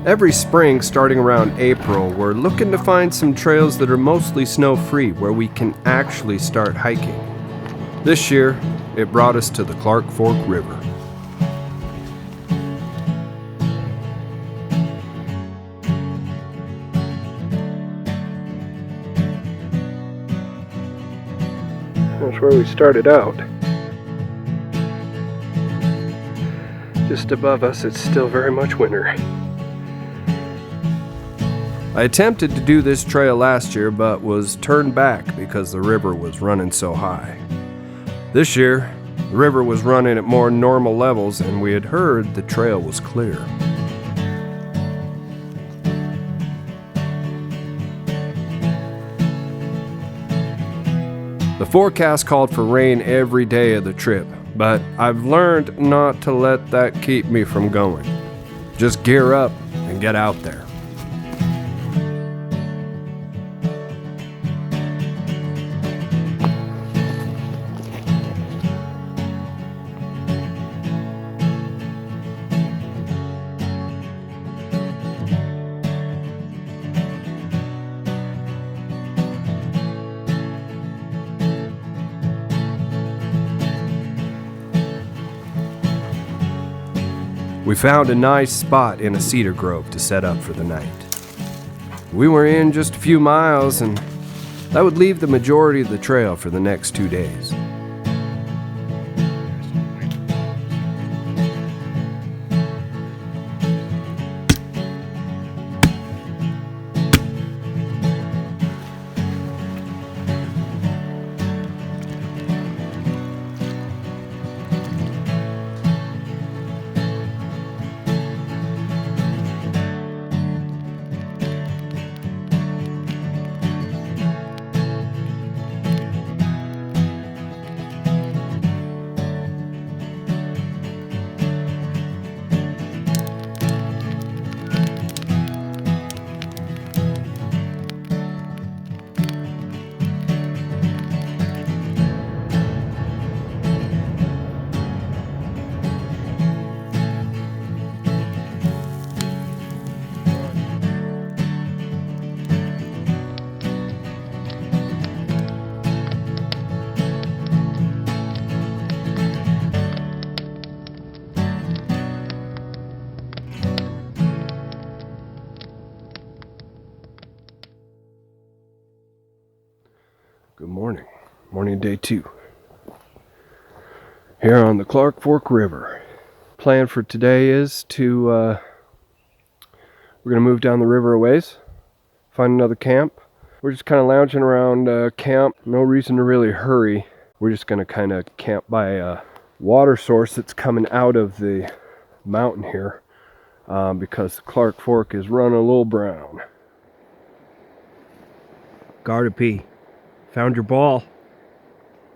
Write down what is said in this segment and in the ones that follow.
Every spring, starting around April, we're looking to find some trails that are mostly snow-free where we can actually start hiking. This year, it brought us to the Clark Fork River. That's where we started out. Just above us, it's still very much winter. I attempted to do this trail last year, but was turned back because the river was running so high. This year, the river was running at more normal levels, and we had heard the trail was clear. The forecast called for rain every day of the trip, but I've learned not to let that keep me from going. Just gear up and get out there. We found a nice spot in a cedar grove to set up for the night. We were in just a few miles, and that would leave the majority of the trail for the next 2 days. Good morning. Morning day 2. Here on the Clark Fork River. Plan for today is to, we're going to move down the river a ways, find another camp. We're just kind of lounging around camp. No reason to really hurry. We're just going to kind of camp by a water source that's coming out of the mountain here because the Clark Fork is running a little brown. Gardapi. Found your ball.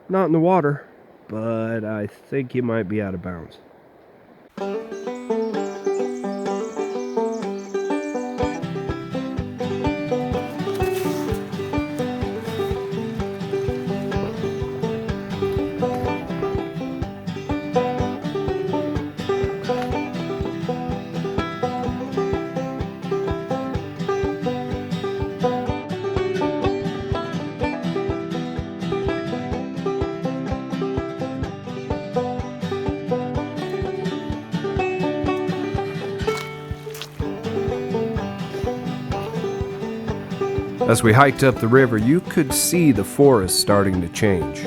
Not in the water, but I think you might be out of bounds. As we hiked up the river, you could see the forest starting to change.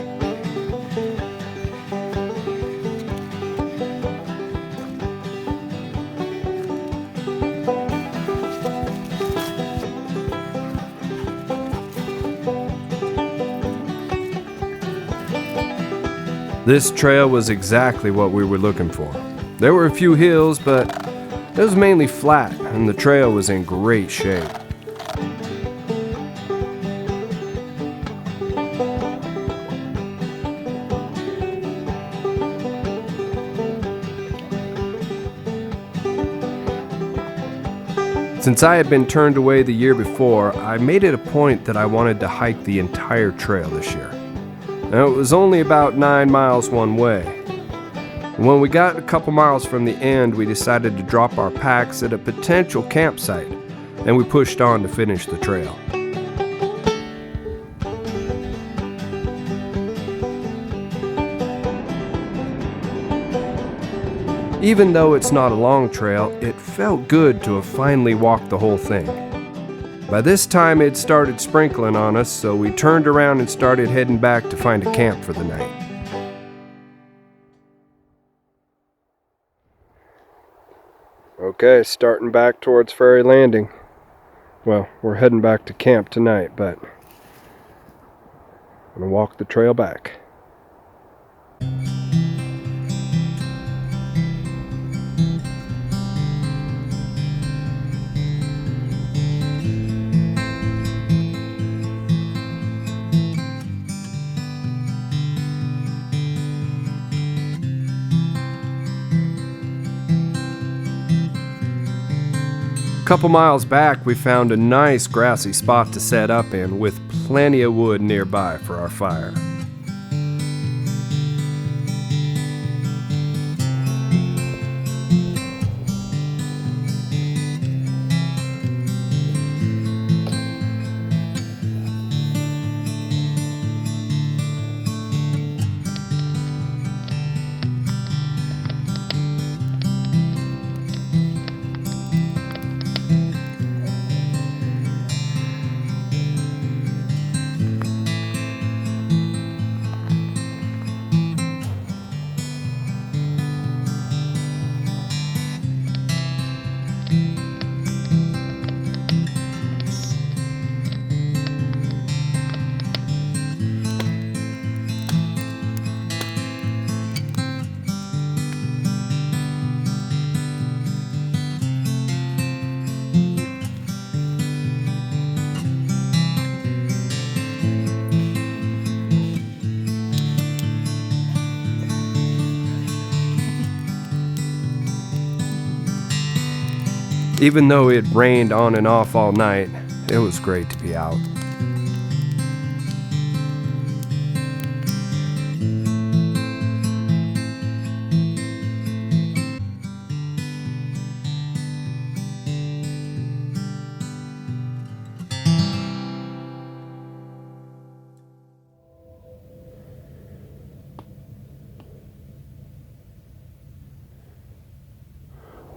This trail was exactly what we were looking for. There were a few hills, but it was mainly flat, and the trail was in great shape. Since I had been turned away the year before, I made it a point that I wanted to hike the entire trail this year. Now, it was only about 9 miles one way. When we got a couple miles from the end, we decided to drop our packs at a potential campsite, and we pushed on to finish the trail. Even though it's not a long trail, it felt good to have finally walked the whole thing. By this time it started sprinkling on us, so we turned around and started heading back to find a camp for the night. Okay, starting back towards Ferry Landing. Well, we're heading back to camp tonight, but I'm gonna walk the trail back. A couple miles back, we found a nice grassy spot to set up in with plenty of wood nearby for our fire. Even though it rained on and off all night, it was great to be out.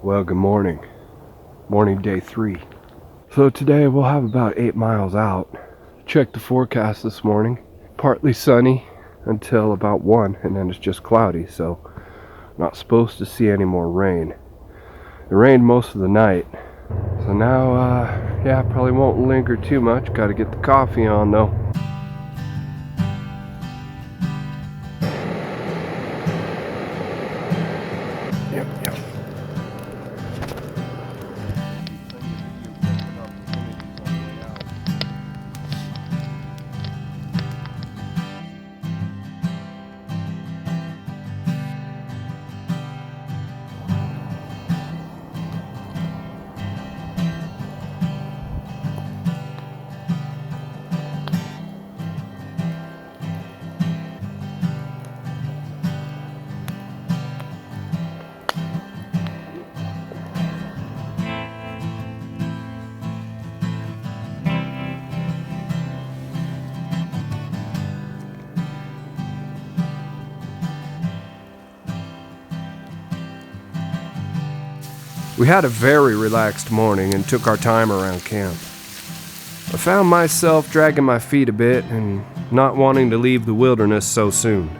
Well, good morning. Morning day 3. So today we'll have about 8 miles out. Checked the forecast this morning. Partly sunny until about 1, and then it's just cloudy, so not supposed to see any more rain. It rained most of the night. So now, yeah, probably won't linger too much. Got to get the coffee on though. Yep. We had a very relaxed morning and took our time around camp. I found myself dragging my feet a bit and not wanting to leave the wilderness so soon.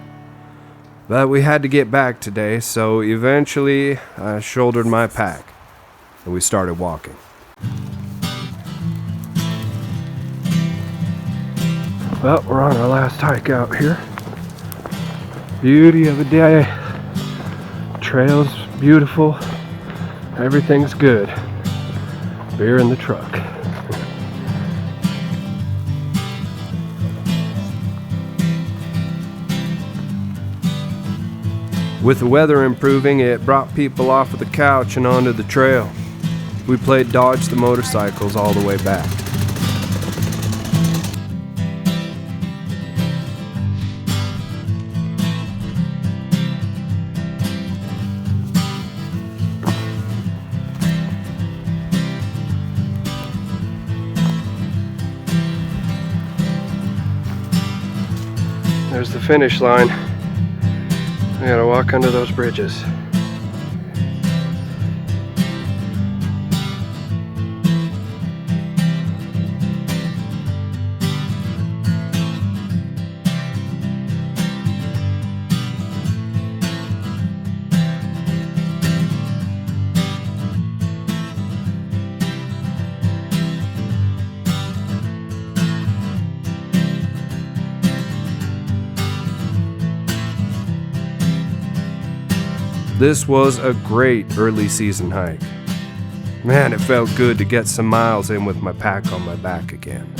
But we had to get back today, so eventually I shouldered my pack and we started walking. Well, we're on our last hike out here. Beauty of the day. Trail's beautiful. Everything's good. Beer in the truck. With the weather improving, it brought people off of the couch and onto the trail. We played dodge the motorcycles all the way back. There's the finish line. We gotta walk under those bridges. This was a great early season hike. Man, it felt good to get some miles in with my pack on my back again.